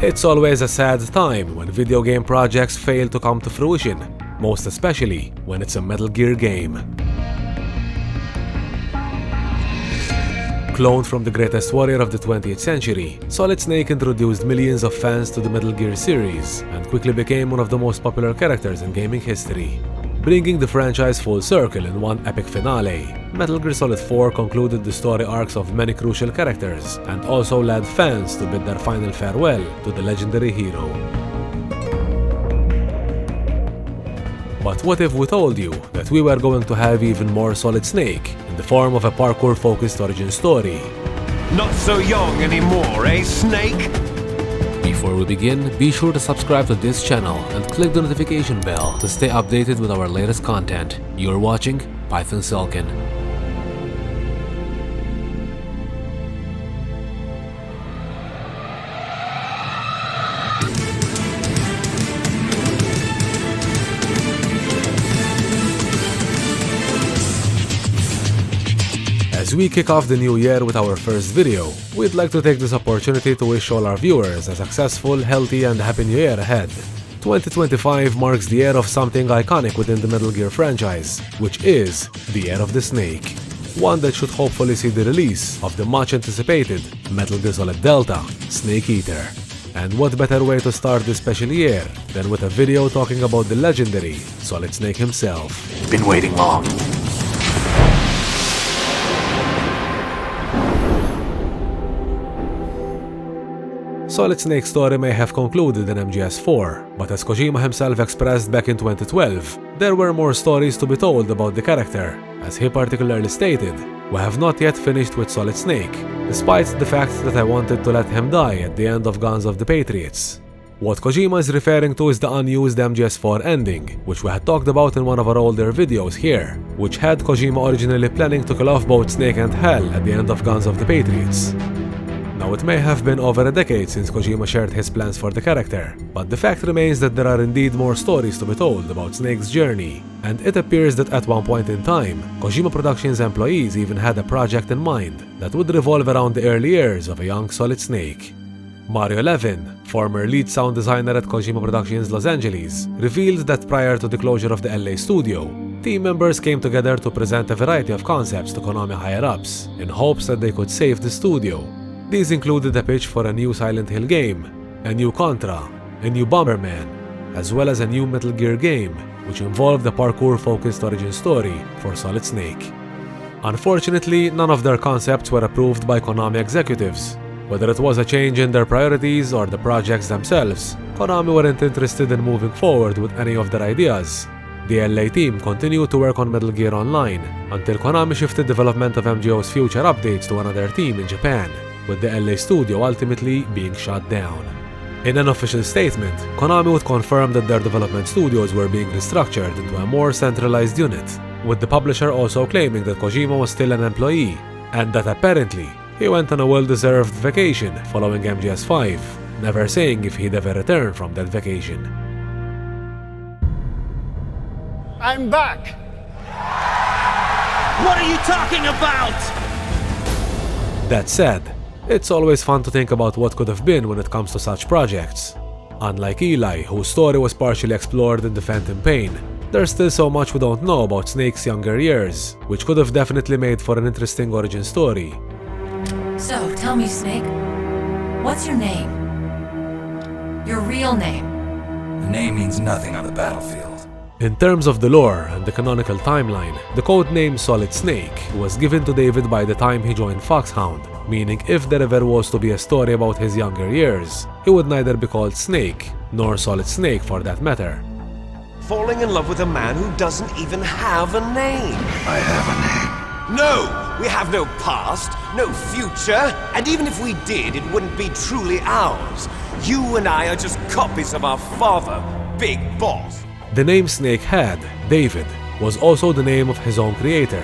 It's always a sad time when video game projects fail to come to fruition, most especially when it's a Metal Gear game. Cloned from the greatest warrior of the 20th century, Solid Snake introduced millions of fans to the Metal Gear series and quickly became one of the most popular characters in gaming history. Bringing the franchise full circle in one epic finale, Metal Gear Solid 4 concluded the story arcs of many crucial characters and also led fans to bid their final farewell to the legendary hero. But what if we told you that we were going to have even more Solid Snake in the form of a parkour-focused origin story? Not so young anymore, eh, Snake? Before we begin, be sure to subscribe to this channel and click the notification bell to stay updated with our latest content. You're watching PythonSelkan. As we kick off the new year with our first video, we'd like to take this opportunity to wish all our viewers a successful, healthy and happy new year ahead. 2025 marks the year of something iconic within the Metal Gear franchise, which is the Year of the Snake. One that should hopefully see the release of the much anticipated Metal Gear Solid Delta Snake Eater. And what better way to start this special year than with a video talking about the legendary Solid Snake himself. Been waiting long. Solid Snake's story may have concluded in MGS4, but as Kojima himself expressed back in 2012, there were more stories to be told about the character. As he particularly stated, "We have not yet finished with Solid Snake, despite the fact that I wanted to let him die at the end of Guns of the Patriots." What Kojima is referring to is the unused MGS4 ending, which we had talked about in one of our older videos here, which had Kojima originally planning to kill off both Snake and Hell at the end of Guns of the Patriots. Now, it may have been over a decade since Kojima shared his plans for the character, but the fact remains that there are indeed more stories to be told about Snake's journey, and it appears that at one point in time, Kojima Productions employees even had a project in mind that would revolve around the early years of a young Solid Snake. Mario Levin, former lead sound designer at Kojima Productions Los Angeles, revealed that prior to the closure of the LA studio, team members came together to present a variety of concepts to Konami higher-ups in hopes that they could save the studio. These included a pitch for a new Silent Hill game, a new Contra, a new Bomberman, as well as a new Metal Gear game, which involved a parkour-focused origin story for Solid Snake. Unfortunately, none of their concepts were approved by Konami executives. Whether it was a change in their priorities or the projects themselves, Konami weren't interested in moving forward with any of their ideas. The LA team continued to work on Metal Gear Online until Konami shifted development of MGO's future updates to another team in Japan, with the LA studio ultimately being shut down. In an official statement, Konami would confirm that their development studios were being restructured into a more centralized unit, with the publisher also claiming that Kojima was still an employee, and that apparently he went on a well-deserved vacation following MGS5, never saying if he'd ever return from that vacation. I'm back! What are you talking about? That said, it's always fun to think about what could have been when it comes to such projects. Unlike Eli, whose story was partially explored in The Phantom Pain, there's still so much we don't know about Snake's younger years, which could have definitely made for an interesting origin story. So, tell me, Snake, what's your name? Your real name? The name means nothing on the battlefield. In terms of the lore and the canonical timeline, the codename Solid Snake was given to David by the time he joined Foxhound, meaning if there ever was to be a story about his younger years, he would neither be called Snake, nor Solid Snake for that matter. Falling in love with a man who doesn't even have a name. I have a name. No! We have no past, no future, and even if we did, it wouldn't be truly ours. You and I are just copies of our father, Big Boss. The name Snake had, David, was also the name of his own creator,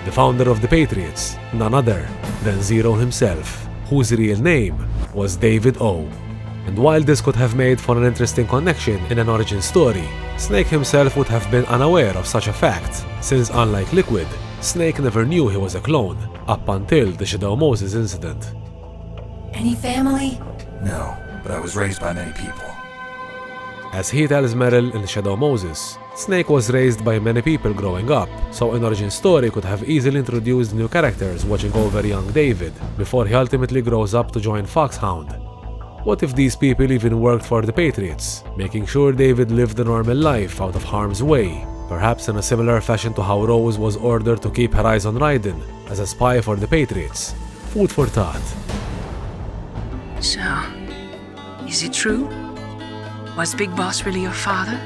the founder of the Patriots, none other than Zero himself, whose real name was David O. And while this could have made for an interesting connection in an origin story, Snake himself would have been unaware of such a fact, since unlike Liquid, Snake never knew he was a clone, up until the Shadow Moses incident. Any family? No. but I was raised by many people. As he tells Meryl in Shadow Moses, Snake was raised by many people growing up, so an origin story could have easily introduced new characters watching over young David, before he ultimately grows up to join Foxhound. What if these people even worked for the Patriots, making sure David lived a normal life out of harm's way, perhaps in a similar fashion to how Rose was ordered to keep her eyes on Raiden, as a spy for the Patriots? Food for thought. So, is it true? Was Big Boss really your father?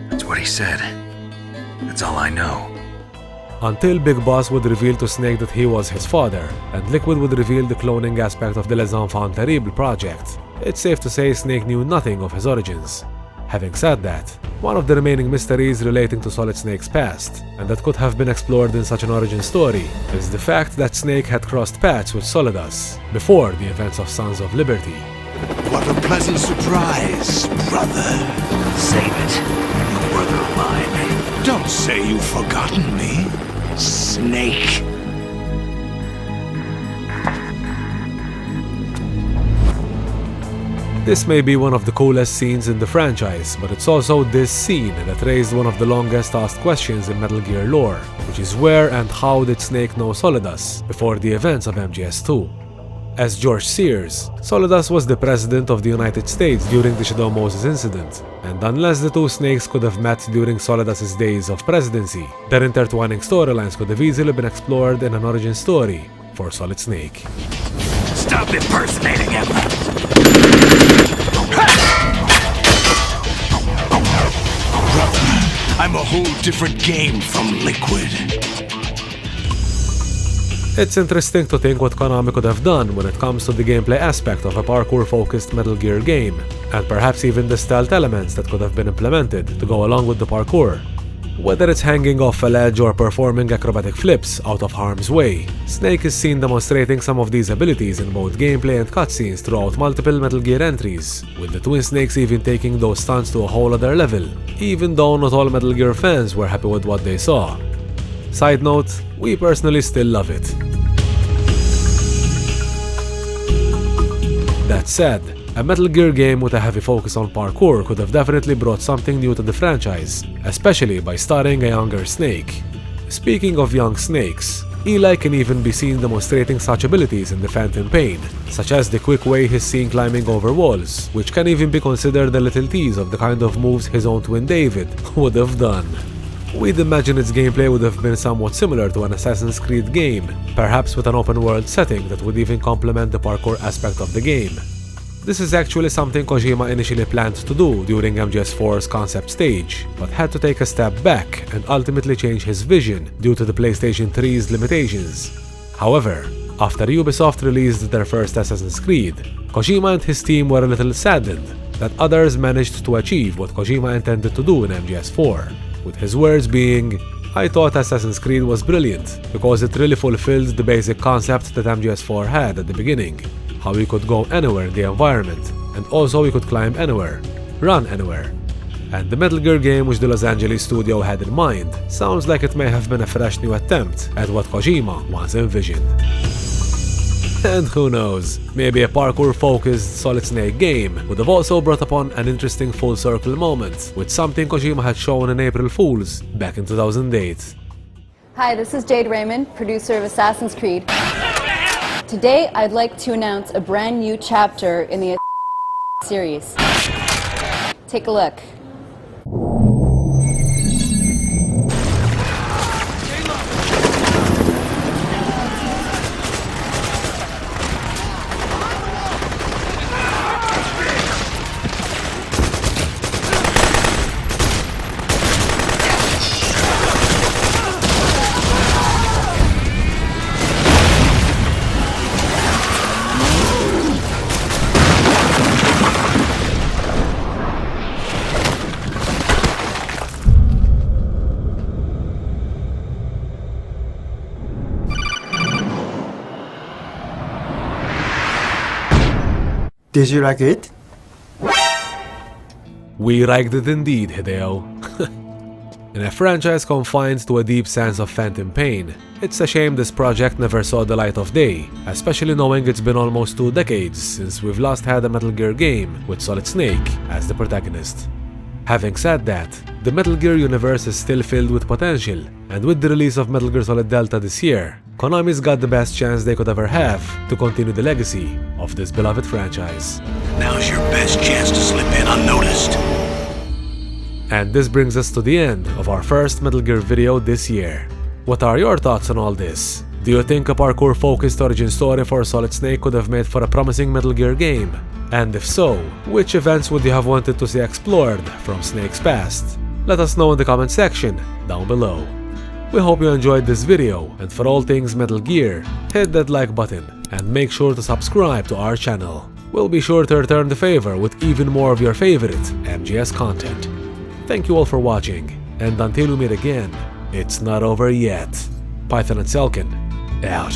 That's what he said. That's all I know. Until Big Boss would reveal to Snake that he was his father, and Liquid would reveal the cloning aspect of the Les Enfants Terribles project, it's safe to say Snake knew nothing of his origins. Having said that, one of the remaining mysteries relating to Solid Snake's past, and that could have been explored in such an origin story, is the fact that Snake had crossed paths with Solidus before the events of Sons of Liberty. What a pleasant surprise, brother. Save it. You brother of mine. Don't say you've forgotten me, Snake. This may be one of the coolest scenes in the franchise, but it's also this scene that raised one of the longest asked questions in Metal Gear lore, which is where and how did Snake know Solidus before the events of MGS2? As George Sears, Solidus was the President of the United States during the Shadow Moses incident, and unless the two Snakes could have met during Solidus's days of presidency, their intertwining storylines could have easily been explored in an origin story for Solid Snake. Stop impersonating him! Brother, I'm a whole different game from Liquid. It's interesting to think what Konami could have done when it comes to the gameplay aspect of a parkour-focused Metal Gear game, and perhaps even the stealth elements that could have been implemented to go along with the parkour. Whether it's hanging off a ledge or performing acrobatic flips out of harm's way, Snake is seen demonstrating some of these abilities in both gameplay and cutscenes throughout multiple Metal Gear entries, with the twin Snakes even taking those stunts to a whole other level, even though not all Metal Gear fans were happy with what they saw. Side note, we personally still love it. That said, a Metal Gear game with a heavy focus on parkour could have definitely brought something new to the franchise, especially by starring a younger Snake. Speaking of young Snakes, Eli can even be seen demonstrating such abilities in the Phantom Pain, such as the quick way he's seen climbing over walls, which can even be considered a little tease of the kind of moves his own twin David would have done. We'd imagine its gameplay would have been somewhat similar to an Assassin's Creed game, perhaps with an open-world setting that would even complement the parkour aspect of the game. This is actually something Kojima initially planned to do during MGS4's concept stage, but had to take a step back and ultimately change his vision due to the PlayStation 3's limitations. However, after Ubisoft released their first Assassin's Creed, Kojima and his team were a little saddened that others managed to achieve what Kojima intended to do in MGS4. With his words being, "I thought Assassin's Creed was brilliant because it really fulfilled the basic concept that MGS4 had at the beginning, how we could go anywhere in the environment, and also we could climb anywhere, run anywhere. And the Metal Gear game which the Los Angeles studio had in mind sounds like it may have been a fresh new attempt at what Kojima once envisioned." And who knows, maybe a parkour-focused Solid Snake game would have also brought upon an interesting full-circle moment with something Kojima had shown in April Fools back in 2008. Hi, this is Jade Raymond, producer of Assassin's Creed. Today, I'd like to announce a brand new chapter in the series. Take a look. Did you like it? We liked it indeed, Hideo. In a franchise confined to a deep sense of phantom pain, it's a shame this project never saw the light of day, especially knowing it's been almost 2 decades since we've last had a Metal Gear game with Solid Snake as the protagonist. Having said that, the Metal Gear universe is still filled with potential, and with the release of Metal Gear Solid Delta this year, Konami's got the best chance they could ever have to continue the legacy of this beloved franchise. Now's your best chance to slip in unnoticed. And this brings us to the end of our first Metal Gear video this year. What are your thoughts on all this? Do you think a parkour-focused origin story for Solid Snake could have made for a promising Metal Gear game? And if so, which events would you have wanted to see explored from Snake's past? Let us know in the comment section down below. We hope you enjoyed this video, and for all things Metal Gear, hit that like button and make sure to subscribe to our channel. We'll be sure to return the favor with even more of your favorite MGS content. Thank you all for watching, and until we meet again, it's not over yet. PythonSelkan, out.